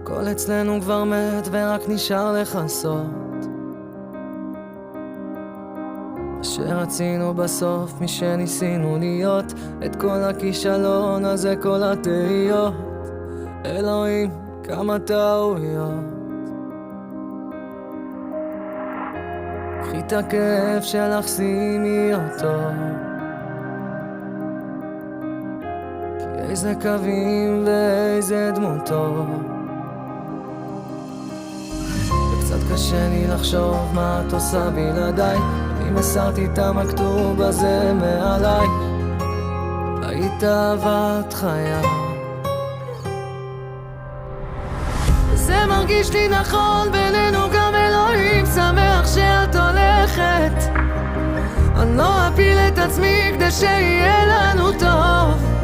הכל אצלנו כבר מת ורק נשאר לכסות מה שרצינו בסוף, מי שניסינו להיות. את כל הכישלון הזה, כל התהיות, אלוהים כמה טעויות. קחי את הכאב שלך, שימי אותו, כי איזה קווים ואיזה דמותו. וקצת קשה לי לחשוב מה את עושה בלעדיי. אני מסרתי את המכתוב הזה מעליי, היית אהבת חיי. זה מרגיש לי נכון בינינו, גם אלוהים שמח שאת הולכת. אני לא אפיל את עצמי כדי שיהיה לנו טוב.